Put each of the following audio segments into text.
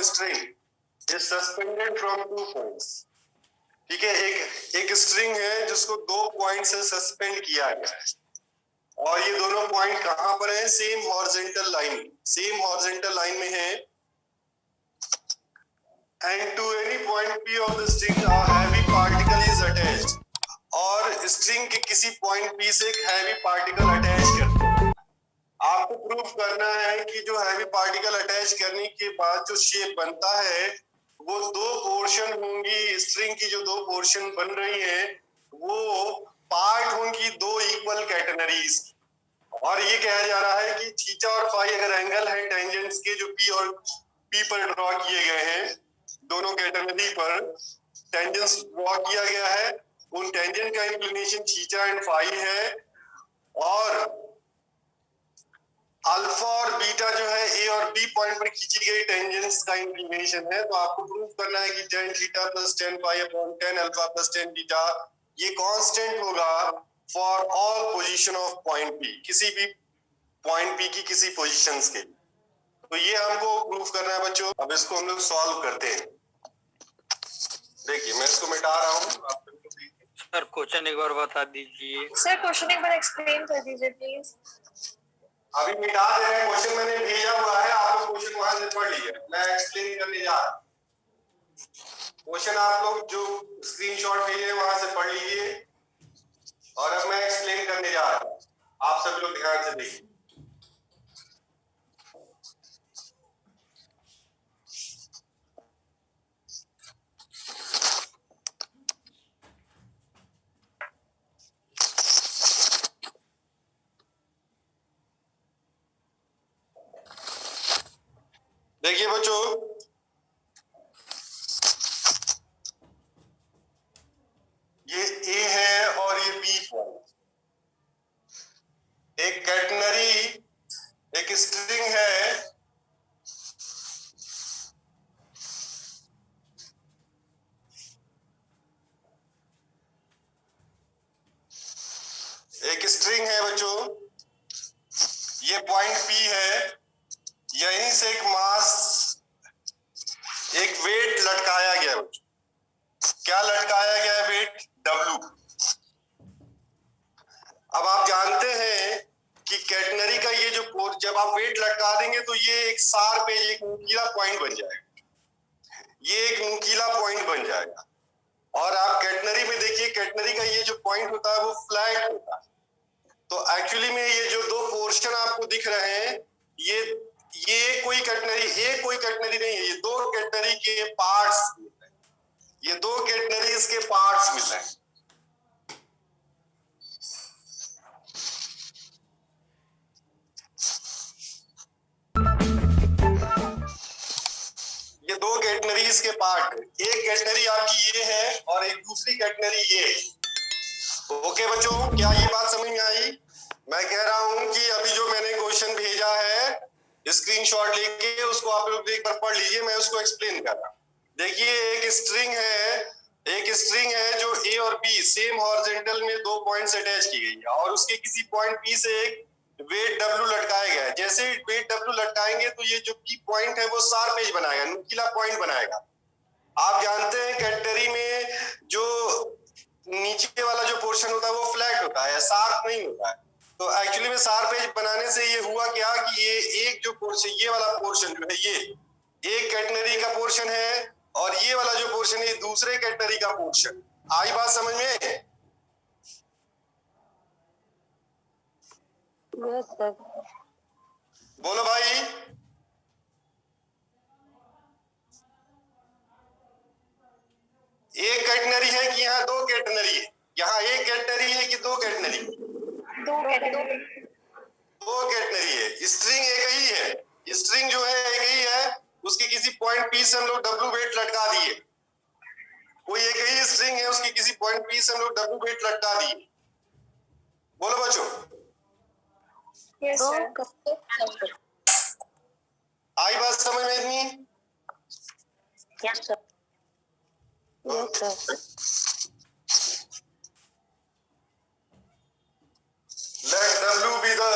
string is suspended from 2 points. ठीक है, एक स्ट्रिंग है जिसको 2 पॉइंट से सस्पेंड किया गया है और ये दोनों पॉइंट कहां पर है? सेम हॉरिजॉन्टल लाइन में है। And to any point P of the string a heavy particle is attached. और स्ट्रिंग के किसी पॉइंट P से एक हैवी पार्टिकल अटैच करते हैं। आपको प्रूफ करना है कि जो हैवी पार्टिकल अटैच करने के बाद जो शेप बनता है वो 2 पोर्शन होंगी। स्ट्रिंग की जो 2 पोर्शन बन रही है वो पार्ट होंगी 2 इक्वल कैटेनरीज। और ये कहा जा रहा है कि थीटा और फाई अगर एंगल है टेंजेंट्स के जो P और P पर ड्रॉ किए गए हैं, दोनों कैटेनरी पर टेंजेंट्स ड्रॉ किया गया है, उन टेंजेंट का इंक्लिनेशन थीटा एंड फाई है और अल्फा और बीटा जो है ए और बी पॉइंट पर खींची गई टेंजेंट्स का इंक्लिनेशन है। तो आपको प्रूफ करना है कि tan theta plus tan phi upon tan alpha plus tan beta ये कांस्टेंट होगा for all position of point P, किसी भी पॉइंट पी की किसी पोजीशंस के। तो ये हमको प्रूफ करना है बच्चों। अब इसको हम लोग सॉल्व करते हैं। देखिए मैं इसको मिटा रहा हूँ। सर क्वेश्चन एक बार बता दीजिए। सर क्वेश्चन एक बार एक्सप्लेन कर दीजिए प्लीज। अभी मिटा दे रहे हैं, क्वेश्चन मैंने भेजा हुआ है, आप लोग क्वेश्चन वहां से पढ़ लीजिए। मैं एक्सप्लेन करने जा रहा हूं। क्वेश्चन आप लोग जो स्क्रीनशॉट भेजे हैं वहां से पढ़ लीजिए और अब मैं एक्सप्लेन करने जा रहा हूं। आप सब लोग ध्यान से देखिए। देखिए बच्चों, ये ए है और ये बी पॉइंट, एक कैटनरी, एक स्ट्रिंग है, एक स्ट्रिंग है बच्चों, ये पॉइंट पी है, यहीं से एक मास, एक वेट लटकाया गया बच्चों। क्या लटकाया गया है? Weight W। अब आप जानते हैं कि कैटनरी का ये जो जब आप वेट लटका देंगे तो ये एक शार्प एज, एक नुकीला पॉइंट बन जाएगा। ये एक नुकीला पॉइंट बन जाएगा और आप कैटनरी में देखिए, कैटनरी का ये जो पॉइंट होता है वो फ्लैट होता है। तो एक्चुअली में ये जो 2 पोर्शन आपको दिख रहे हैं, ये कोई कैटनरी नहीं है, ये 2 कैटनरी के पार्ट्स मिल रहे हैं, ये 2 कैटनरीज के पार्ट्स मिल रहे हैं। ये 2 कैटनरीज के पार्ट, एक कैटनरी आपकी ये है और एक दूसरी कैटनरी ये है। ओके बच्चों, क्या ये बात समझ में आई? मैं कह रहा हूं कि अभी जो मैंने क्वेश्चन भेजा है स्क्रीनशॉट लेके उसको आप लोग एक बार पढ़ लीजिए, मैं उसको एक्सप्लेन कर रहा हूं। देखिए एक स्ट्रिंग है जो ए और बी सेम हॉरिजॉन्टल में 2 पॉइंट्स अटैच की गई है और उसके किसी पॉइंट पी से एक वेट W लटकाया गया है। जैसे वेट W लटकाएंगे तो ये जो पी पॉइंट है वो शार्प एज बनाएगा, नुकीला पॉइंट बनाएगा। आप जानते हैं कैटनरी में जो नीचे वाला जो पोर्शन होता है वो फ्लैट होता है, शार्प नहीं होता है। तो एक्चुअली में शार्प एज बनाने से ये हुआ क्या कि ये एक जो पोर्शन, ये वाला पोर्शन जो है ये एक कैटनरी का पोर्शन है और ये वाला जो पोर्शन है दूसरे कैटनरी का पोर्शन। आई बात समझ में? Yes sir. बोलो भाई। एक कैटनरी है कि यहाँ 2 कैटनरी है? यहाँ एक कैटनरी है कि 2 कैटनरी? 2 कैटनरी है। स्ट्रिंग एक ही है, स्ट्रिंग जो है एक ही है, उसके किसी पॉइंट पी से हम लोग W वेट लटका दिए। कोई एक ही स्ट्रिंग है, उसके किसी पॉइंट पी से हम लोग W वेट लटका दिए। बोलो बच्चों। Yes sir. आई बात समझ में इतनी? Yes sir. Let W be the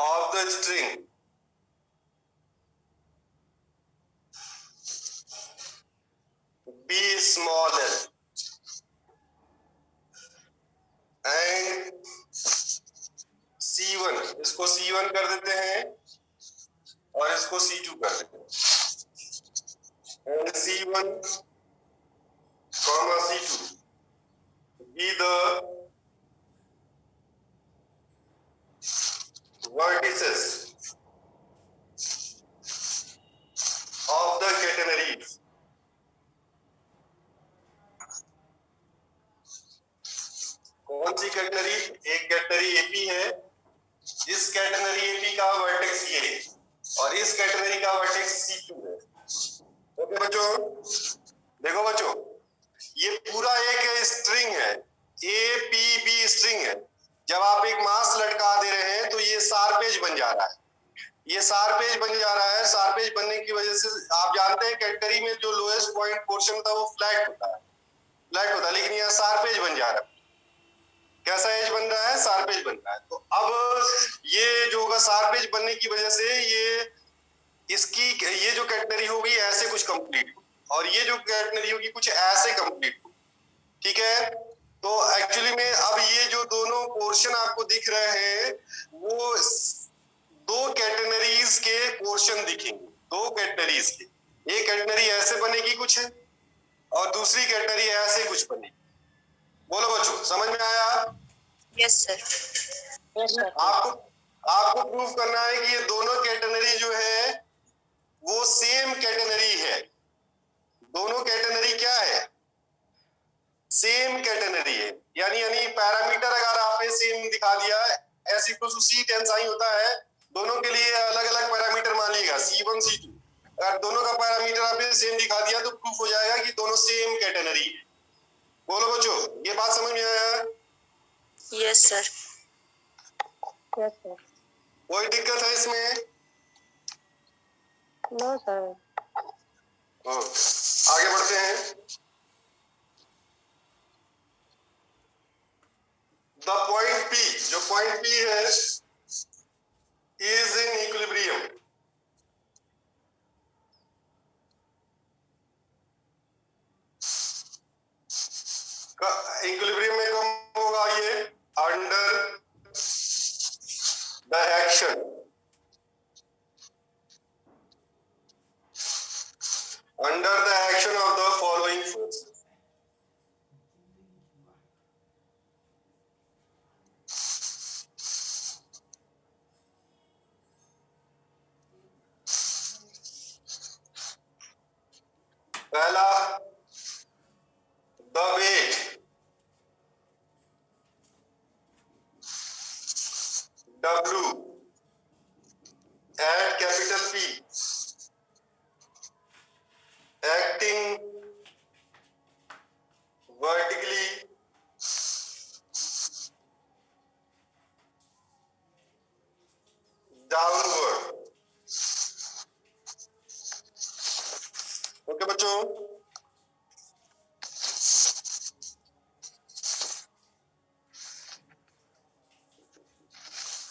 of the string be small l and C1, इसको C1 कर देते हैं और इसको C2 कर देते हैं and C1 comma C2 be the vertices of the catenaries कौन सी कैटेनरी? एक कैटेनरी एपी है, इस कैटेनरी एपी का वर्टेक्स ये है और इस कैटेनरी का वर्टेक्स C2 है। ओके बच्चों, देखो बच्चों, ये पूरा एक स्ट्रिंग है, ए पी बी स्ट्रिंग है। जब आप एक मास लटका दे रहे हैं तो ये शार्पेज बन जा रहा है, ये शार्पेज बन जा रहा है। शार्पेज बनने की वजह से आप जानते हैं कैटेनरी में जो लोएस्ट पॉइंट पोर्शन था वो फ्लैट होता है, लेकिन यहाँ शार्पेज बन जा रहा है। कैसा एज बन रहा है? शार्पेज बन रहा है। तो अब ये जो होगा शार्पेज बनने की वजह से ये इसकी ये जो कैटेनरी होगी ऐसे कुछ कंप्लीट और ये जो कैटेनरी होगी कुछ ऐसे कंप्लीट। ठीक है, तो एक्चुअली में अब ये जो दोनों पोर्शन आपको दिख रहे हैं वो दो कैटेनरीज के पोर्शन दिखेंगे, दो कैटेनरीज के। एक कैटेनरी ऐसे बनेगी कुछ है और दूसरी कैटेनरी ऐसे कुछ बनेगी। बोलो बच्चों, समझ में आया? Yes sir. Yes sir. आपको प्रूव करना है कि ये दोनों कैटेनरी जो है वो सेम कैटेनरी है। दोनों कैटेनरी क्या है? सेम कैटेनरी है। यानी पैरामीटर अगर आपने सेम दिखा दिया, S equal to C tense I होता है, दोनों के लिए अलग अलग पैरामीटर मान लीजिएगा C1 C2। अगर दोनों का पैरामीटर आपने सेम दिखा दिया तो प्रूफ हो जाएगा कि दोनों सेम कैटेनरी है। बोलो बच्चों, ये बात समझ में आया? Yes sir. Yes sir. कोई दिक्कत है इसमें? No sir. आगे बढ़ते हैं। द पॉइंट P, जो पॉइंट P है, इज इन इक्विलिब्रियम। इक्विलिब्रियम में कब होगा ये? Under the action of the following forces. पहला, the weight, W at capital P acting vertically downward। Okay बच्चों,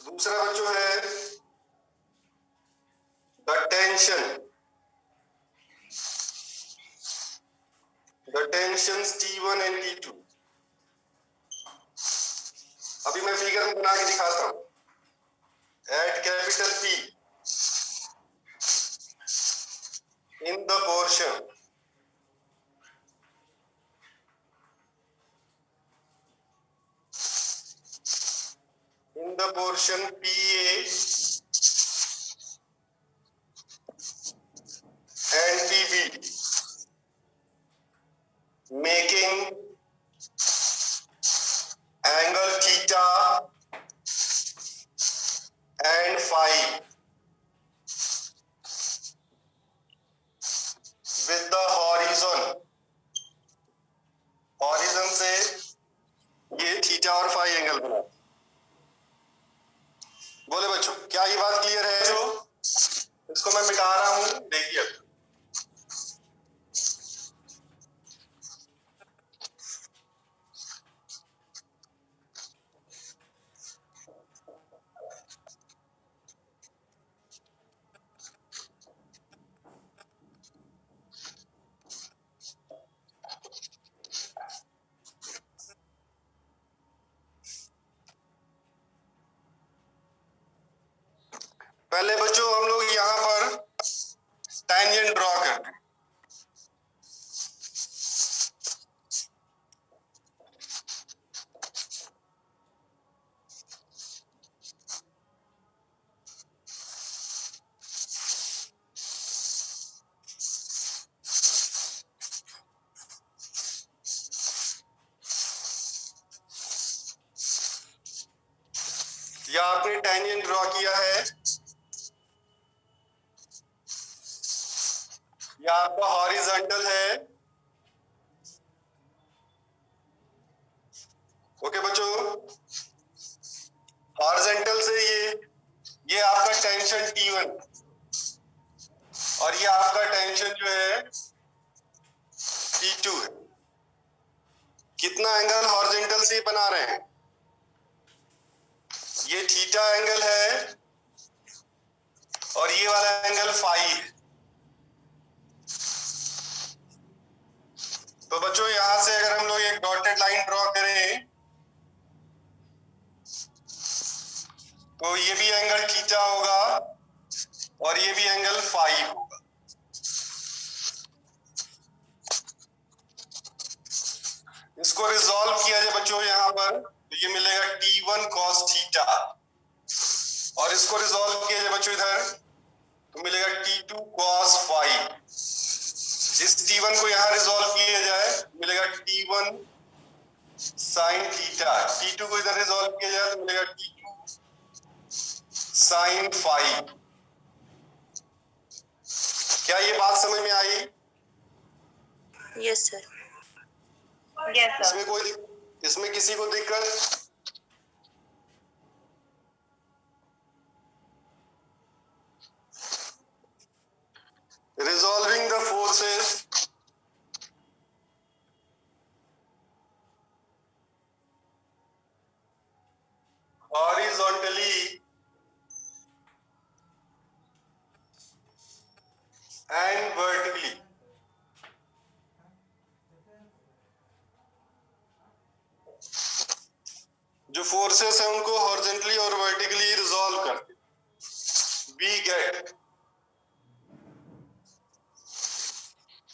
दूसरा बच्चों है the tensions T1 and T2। अभी मैं फिगर में बना के दिखाता हूं। At capital P in the portion PA and PB making angle theta and phi with the horizon से ये थीटा और फाई एंगल बना। बोले बच्चों, क्या ये बात क्लियर है? जो इसको मैं मिटा रहा हूं, देखिए। पहले बच्चों हम लोग यहाँ पर टेंजेंट ड्रॉ करते हैं। या आपने टेंजेंट ड्रॉ किया है, या आपका हॉरिजॉन्टल है। ओके बच्चों, हॉरिजॉन्टल से ये आपका टेंशन T1 और ये आपका टेंशन जो है T2 है। कितना एंगल हॉरिजॉन्टल से बना रहे हैं? ये थीटा एंगल है और ये वाला एंगल फाई है। तो बच्चों यहां से अगर हम लोग एक डॉटेड लाइन ड्रॉ करें तो ये भी एंगल थीटा होगा और ये भी एंगल फाई होगा। इसको रिजॉल्व किया जाए बच्चों यहाँ पर तो ये मिलेगा T1 cos थीटा और इसको रिजॉल्व किया जाए बच्चों इधर तो मिलेगा T2 cos फाई। इस T1 को यहाँ रिजॉल्व किया जाए मिलेगा T1 sin थीटा। T2 को इधर रिजॉल्व किया जाए तो मिलेगा T2 sin फाई। क्या ये बात समझ में आई? Yes sir. इसमें किसी को दिक्कत? Resolving the forces horizontally and vertically. जो फोर्सेस है उनको हॉरिजॉन्टली और वर्टिकली रिजॉल्व करते वी गेट,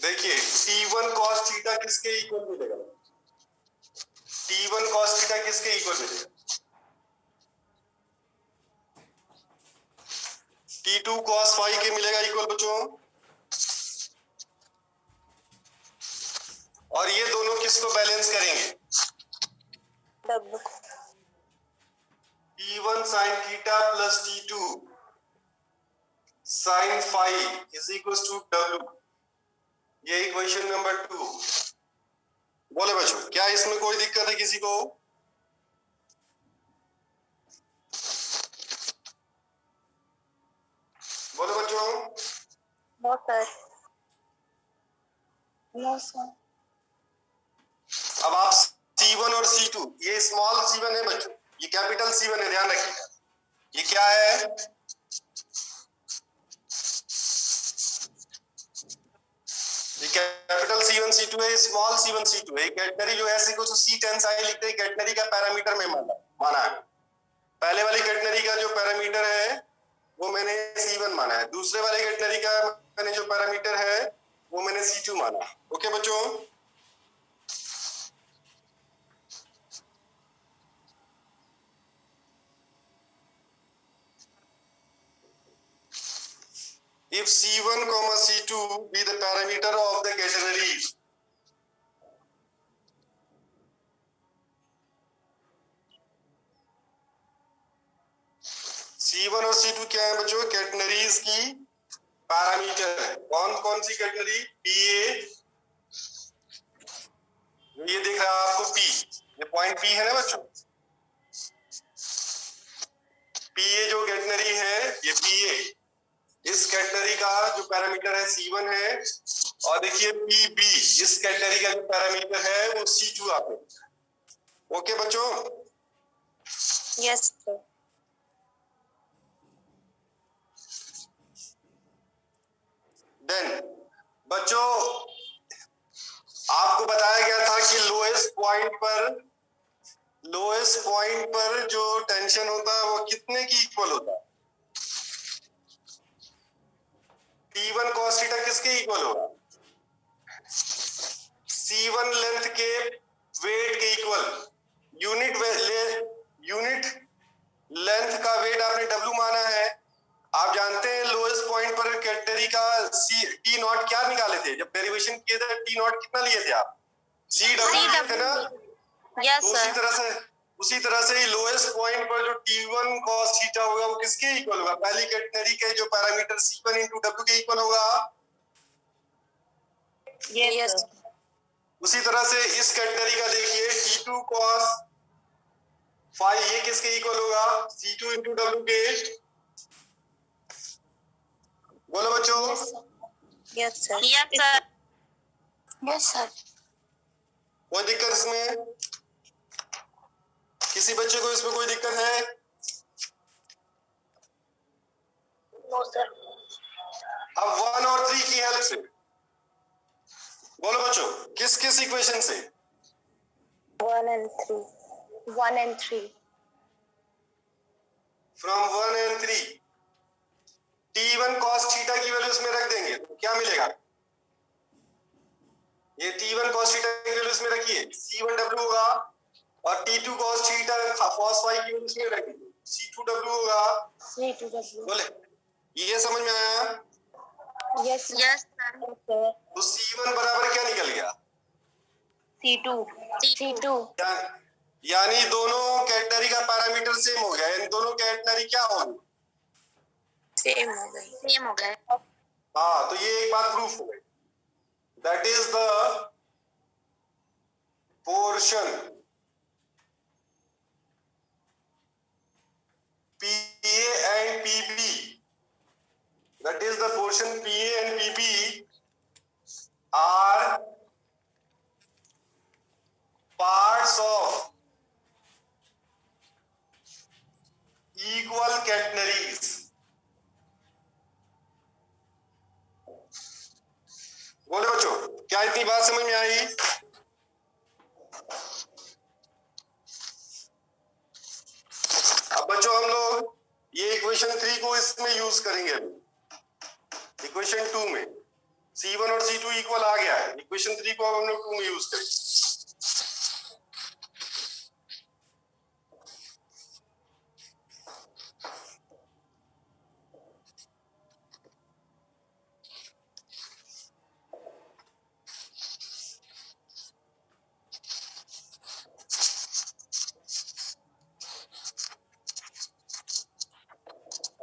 देखिए T1 cos थीटा किसके इक्वल मिलेगा? T1 cos थीटा किसके इक्वल मिलेगा? T2 cos फाई के मिलेगा इक्वल बच्चों। और ये दोनों किसको बैलेंस करेंगे? T1 sin theta plus T2 sin phi is equal to W। ये इक्वेशन नंबर 2। बोले बच्चों क्या इसमें कोई दिक्कत है किसी को? बोले बच्चों। No sir. No sir. अब आप C1 और C2, ये स्मॉल C1 है बच्चों, ये कैपिटल C1 है, ध्यान रखिएगा। ये क्या है? ये कैपिटल C1 C2 है, स्मॉल C1 C2 है। कैटनरी जो है C10 साइन लिखते हैं, कैटनरी का पैरामीटर में माना है। पहले वाली कैटनरी का जो पैरामीटर है वो मैंने C1 माना है, दूसरे वाले कैटनरी का मैंने जो पैरामीटर है वो मैंने C2 माना। ओके बच्चों, if C1, C2 be the parameter of the catenary, C1 और C2 क्या है बच्चों? कैटनरीज की पैरामीटर है। कौन कौन सी कैटनरी? PA, ये दिख रहा है आपको P, ये पॉइंट P है ना बच्चों। PA जो कैटनरी है ये PA, इस कैटनरी का जो पैरामीटर है C1 है, और देखिए PB इस कैटनरी का जो पैरामीटर है वो C2 आपने। ओके बच्चों, यस सर। देन बच्चों आपको बताया गया था कि लोएस्ट पॉइंट पर जो टेंशन होता है वो कितने की इक्वल होता है? का टी नॉट क्या निकाले थे जब डेरिवेशन किए थे? टी नॉट कितना लिए थे आप? सी डब्ल्यू थे ना? यस तो उसी तरह से लोएस्ट पॉइंट पर जो T1 cos थीटा होगा वो किसके इक्वल होगा? पहली कैटेगरी के जो पैरामीटर C1 into W के इक्वल होगा। यस उसी तरह से इस कैटेगरी का देखिए T2 cos फाई, ये किसके इक्वल होगा? C2 into W के। बोलो बच्चों। यस सर यस सर कोई दिक्कत इसमें? किसी बच्चे को इसमें कोई दिक्कत है? नो सर अब 1 और 3 की हेल्प से बोलो बच्चों, किस किस इक्वेशन से? 1 and 3 1 and 3 from 1 and 3 T1 cos theta की वैल्यू इसमें रख देंगे तो क्या मिलेगा? ये T1 cos थीटा की वैल्यू इसमें रखिए, C1W होगा, और T2 cos theta cos phi की वैल्यू इसमें रखिए, C2W होगा। C2W बोले ये समझ में आया? यस यस सर तो C1 बराबर क्या निकल गया? C2 यानी दोनों कैटेगरी का पैरामीटर सेम हो गया, यानी दोनों कैटेगरी क्या होंगे? सेम हो गए हाँ, तो ये एक बात प्रूफ हो गई। That is the portion PA and PB, that is the portion PA and PB are parts of equal catenaries. बोले बच्चों, क्या इतनी बात समझ में आई? अब बच्चों हम लोग ये इक्वेशन 3 को इसमें यूज करेंगे। अभी इक्वेशन 2 में C1 और C2 इक्वल आ गया है, इक्वेशन 3 को अब हम लोग 2 में यूज करेंगे।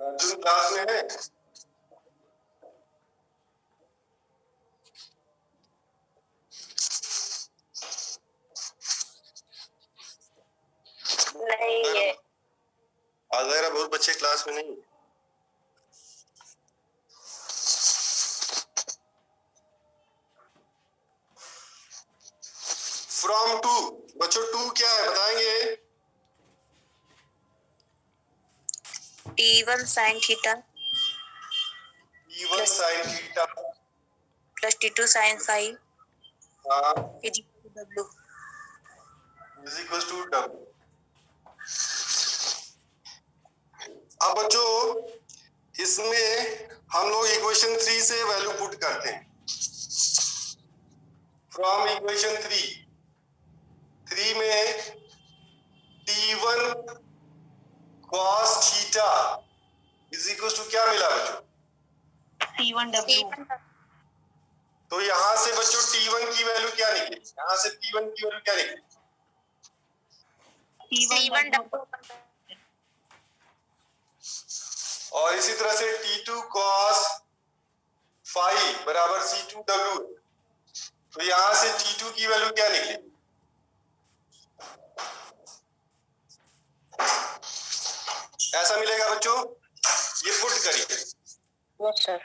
अर्जुन क्लास में है? नहीं है आज मेरा बहुत बच्चे क्लास में नहीं है। फ्रॉम 2 बच्चों 2 क्या है बताएंगे? T1 sin theta T1 sin theta plus T2 sin phi हाँ is equal to W. Is equal to W। अब बच्चों इसमें हम लोग इक्वेशन 3 से वैल्यू पुट करते हैं। फ्रॉम इक्वेशन 3 में T1 cos theta is equal to क्या मिला बच्चों? C1W. तो यहाँ से बच्चों T1 की वैल्यू क्या निकली? यहाँ से T1 की वैल्यू क्या निकली? C1W. और इसी तरह से T2 cos फाई बराबर C2W, तो यहाँ से T2 की वैल्यू क्या निकली? ऐसा मिलेगा बच्चों, ये पुट करिए। Yes sir.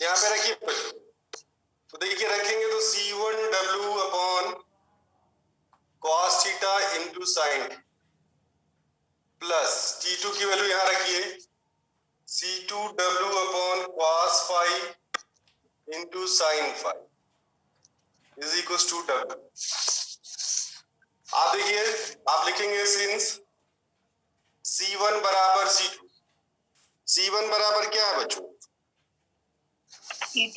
यहाँ पे रखिए बच्चों, तो देखिए रखेंगे तो C1W upon cos theta into sine plus T2 की वैल्यू यहाँ रखिए C2W upon cos phi into sine phi is equal to W। आप देखिए, आप लिखेंगे सिंस C1 बराबर C2, C1 बराबर क्या है बच्चों? C2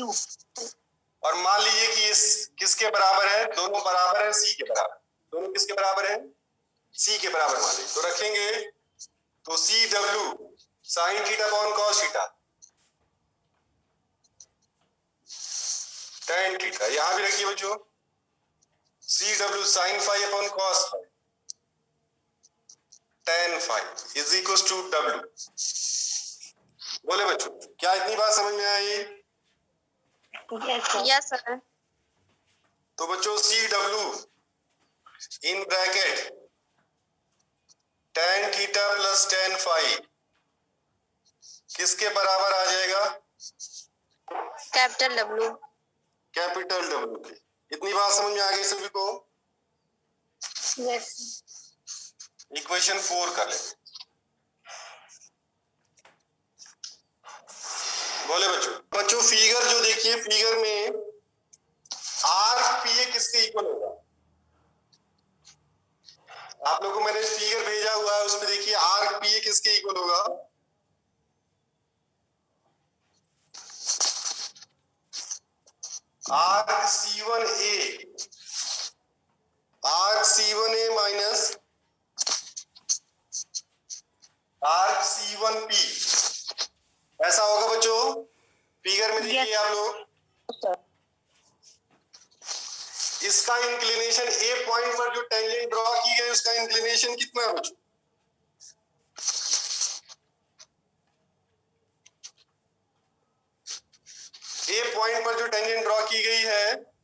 और मान लीजिए कि इस किसके बराबर है, दोनों बराबर है सी के बराबर, दोनों किसके बराबर है, सी के बराबर मान लीजिए। तो रखेंगे तो C W sine theta upon cos theta tan theta, यहां भी रखिए बच्चों C W sine phi upon cos phi tan phi is equal to W. बोले बच्चों क्या इतनी बात समझ में आई? Yes, sir. तो बच्चों C W in bracket tan theta plus tan phi किसके बराबर आ जाएगा? Capital W. कैपिटल डब्ल्यू के। इतनी बात समझ में आ गई सभी को? Yes. इक्वेशन 4 कर ले। बोले बच्चों, बच्चों फिगर जो देखिए, फिगर में आर पी ए किसके इक्वल होगा? आप लोगों को मैंने फिगर भेजा हुआ है, उसमें देखिए आर पी ए किसके इक्वल होगा? Arc C1A, arc C1A minus arc C1P, ऐसा होगा बच्चों। फिगर में देखिए आप लोग, इसका इंक्लिनेशन ए पॉइंट पर जो टेंजेंट ड्रॉ की गई उसका इंक्लिनेशन कितना है बच्चों? ए पॉइंट पर जो टेंजेंट ड्रॉ की गई है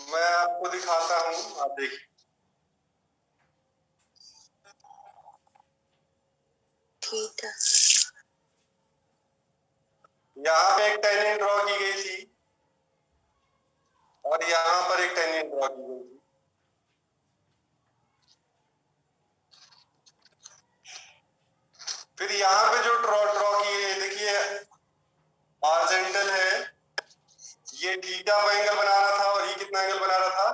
मैं आपको दिखाता हूं, आप देखिए Theta. यहाँ पे एक टेंजेंट ड्रॉ की गई थी और यहाँ पर एक टेंजेंट ड्रॉ की गई थी। फिर यहाँ पे जो ड्रॉ की गई है देखिए हॉरिजॉन्टल है, ये थीटा का एंगल बना रहा था और ये कितना एंगल बना रहा था?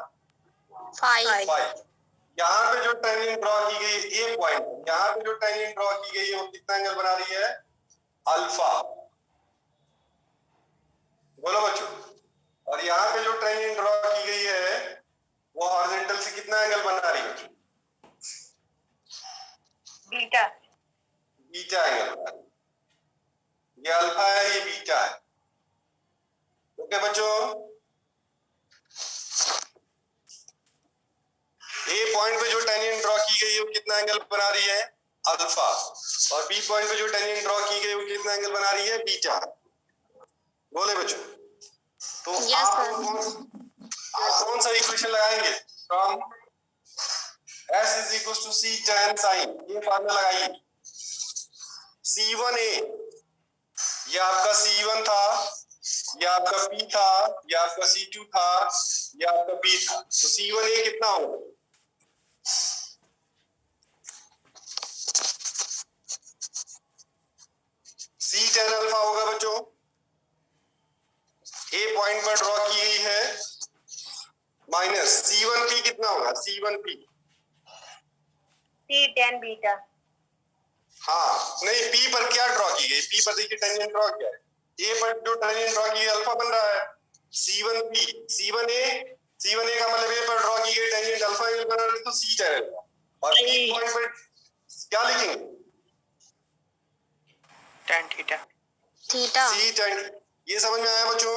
5। यहाँ पे जो टेंजेंट ड्रॉ की गई ए पॉइंट, यहाँ पे जो टेंजेंट ड्रॉ की गई है वो कितना एंगल बना रही है? अल्फा। बोलो बच्चों, और यहाँ पे जो टेंजेंट ड्रॉ की गई है वो हॉरिजॉन्टल से कितना एंगल बना रही है? Beta. बीटा एंगल बना रही है। ये अल्फा है, ये बीटा है। ओके बच्चों, ए पॉइंट पे जो टेंजेंट ड्रॉ की गई है वो कितना एंगल बना रही है? अल्फा। और बी पॉइंट पे जो टेंजेंट ड्रॉ की गई वो कितना एंगल बना रही है? बीटा। बोले बच्चों, तो आप कौन सा इक्वेशन लगाएंगे? From S is equal to C tan sin, ये फार्मूला लगाइए। C1A ये आपका C1 था, ये आपका P था, ये आपका C2 था, ये आपका P था। तो C1A कितना होगा? C tan अल्फा होगा बच्चों। ए पॉइंट पर ड्रॉ की गई है माइनस C1P कितना होगा? C1P C tan beta. हाँ नहीं, P पर क्या ड्रॉ की गई? P पर देखिए टेंजेंट ड्रॉ किया है, ए पर जो टेंजेंट ड्रॉ की गई अल्फा बन रहा है। C1P C1A का मतलब ए पर ड्रॉ की गई टेंजेंट अल्फा एंगल बना रही है, तो C tan अल्फा। और P पॉइंट पर क्या लिखेंगे? tan theta. Theta. C tan। ये समझ में आया बच्चों?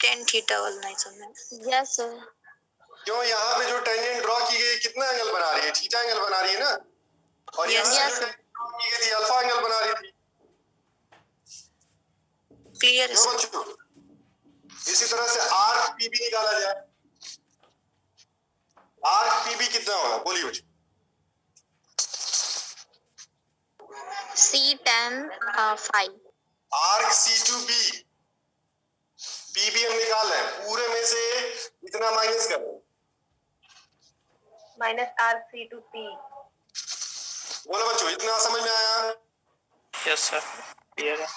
Tan theta वाला नहीं समझ। Yes sir. क्यों? यहाँ पे जो टेंजेंट ड्रॉ की गई कितना एंगल बना रही है? थीटा एंगल बना रही है ना। और यहाँ पे जो टेंजेंट ड्रॉ की गई थी अल्फा एंगल बना रही थी। Clear क्यों बच्चों? इसी तरह से आर्क पी भी निकाला जाए। आर्क पी भी कितना होगा? बोलिए बच्चों। C tan phi. Arc C2B, P भी हम निकाल रहे हैं, पूरे में से इतना माइनस कर दो। Minus arc C2P. बोलो बच्चों, इतना समझ में आया? यस सर, क्लियर है।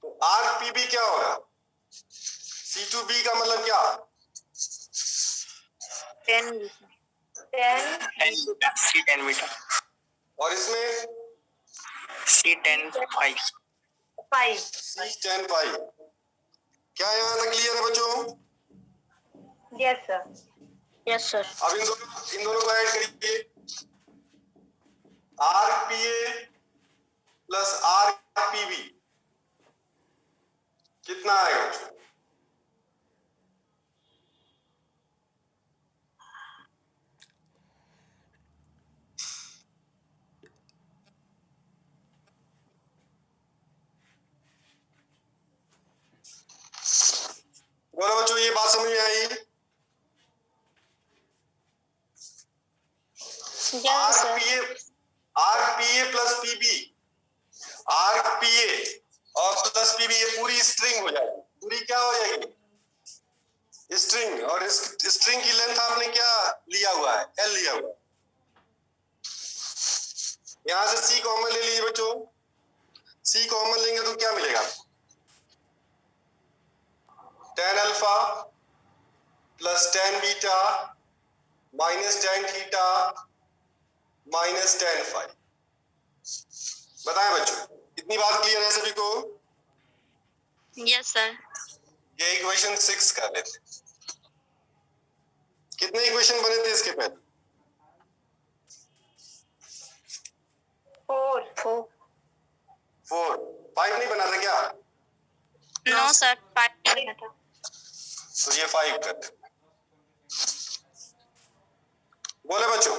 तो आर्क पी भी क्या होगा? C2B का मतलब क्या? 10 C10 बीटा और इसमें C10 5 C10 5। क्या यहाँ तक क्लियर है बच्चों? Yes sir. Yes sir. अब इन दोनों को ऐड करिए। RPA प्लस RPB कितना आएगा बच्चों? बोलो बच्चों, ये बात समझ में आई? Yes sir. RPA plus PB, RPA और प्लस PB, ये पूरी स्ट्रिंग हो जाएगी। पूरी क्या हो जाएगी? स्ट्रिंग। और इस स्ट्रिंग की लेंथ आपने क्या लिया हुआ है? L लिया हुआ है। यहां से C कॉमन ले लीजिए बच्चों। C कॉमन लेंगे तो क्या मिलेगा? tan alpha plus tan beta minus tan theta minus tan phi. बताएं बच्चों, इतनी बात क्लियर है सभी को? Yes sir. ये इक्वेशन 6 कर लेते। कितने इक्वेशन बने थे इसके पहले? 4. 4। 5 नहीं बना था क्या? No sir. 5 बना था. तो ये 5 कर देते। बोले बच्चों,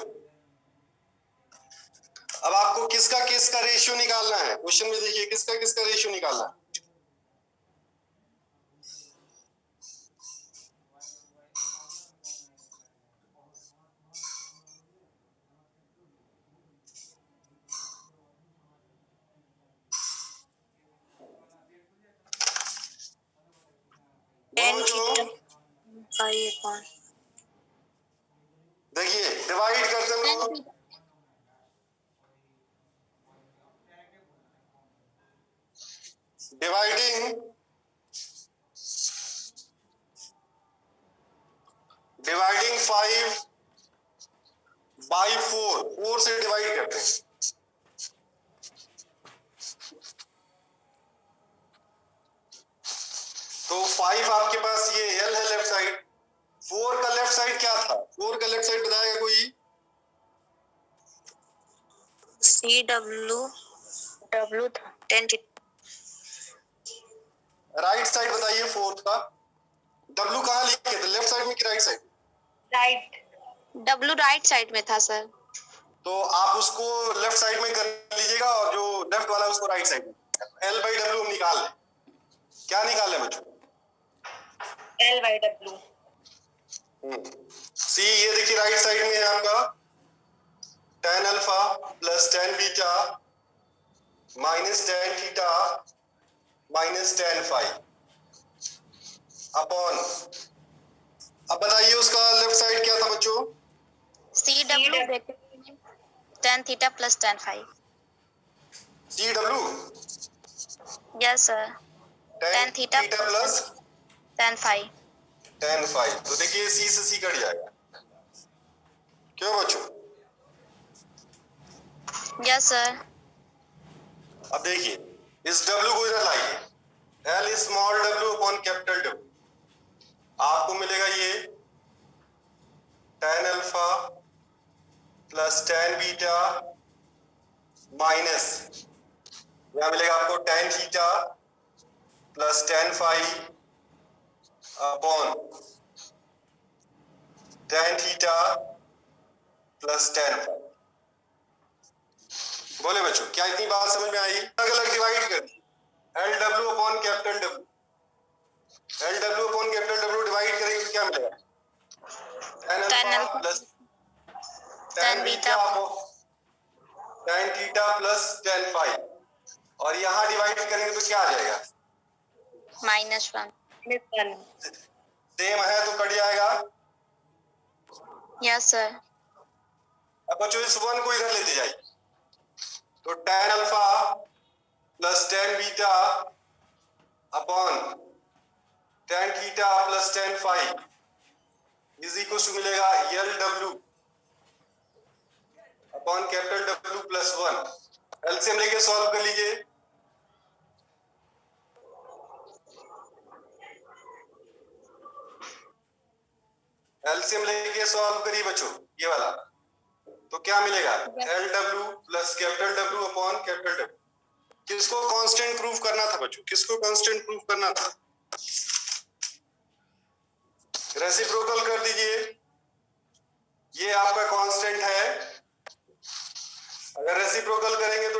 अब आपको किसका रेशियो निकालना है? क्वेश्चन में देखिए, किसका रेशियो निकालना है? Tan बच्चों, theta देखिए डिवाइड करते हैं। डिवाइडिंग 5 बाई 4 से डिवाइड करते हैं। तो 5 आपके पास ये L है लेफ्ट साइड। 4 का लेफ्ट साइड क्या था? 4 का लेफ्ट साइड बताएगा कोई? W था. 10 theta. राइट साइड बताइए 4 का। W कहाँ लिखे थे? लेफ्ट साइड में कि right side? Right. W right side में था सर. तो आप उसको लेफ्ट साइड में कर लीजिएगा और जो लेफ्ट वाला उसको राइट साइड में। L बाई W हम निकाल लें। क्या निकाल लें बच्चों? L by W. C ये देखिए राइट साइड में है आपका tan alpha plus tan beta minus tan theta minus tan phi upon. अब बताइए उसका लेफ्ट साइड क्या था बच्चों? CW tan theta plus tan phi. CW Yes sir. Tan theta plus tan phi. tan phi. तो देखिए C से C cut जाएगा। क्यों बच्चों? Yes sir. अब देखिए इस W को इधर लाइए। L small w upon capital W। आपको मिलेगा ये tan alpha plus tan beta minus यहाँ मिलेगा आपको tan theta plus tan phi upon tan theta plus tan phi. बोले बच्चों, क्या इतनी बात समझ में आई? अलग अलग डिवाइड कर दी। LW upon capital W। LW upon capital W divide करेंगे तो क्या मिलेगा? tan alpha plus tan beta tan theta plus tan phi. और यहाँ डिवाइड करेंगे तो क्या आ जाएगा? -1. सेम है तो कट जाएगा। Yes sir. अब बच्चों इस 1 को इधर लेते जाइए। तो tan alpha plus tan beta upon tan theta plus tan phi is equal to मिलेगा L W upon capital W plus 1। LCM लेके सॉल्व कर लीजिए। एलसीएम लेके सॉल्व करिए बच्चों, ये वाला तो क्या मिलेगा L W plus capital W upon capital W. किसको कांस्टेंट प्रूव करना था बच्चों, किसको कांस्टेंट प्रूव करना था? रेसिप्रोकल कर दीजिए, ये आपका कांस्टेंट है। अगर रेसिप्रोकल करेंगे तो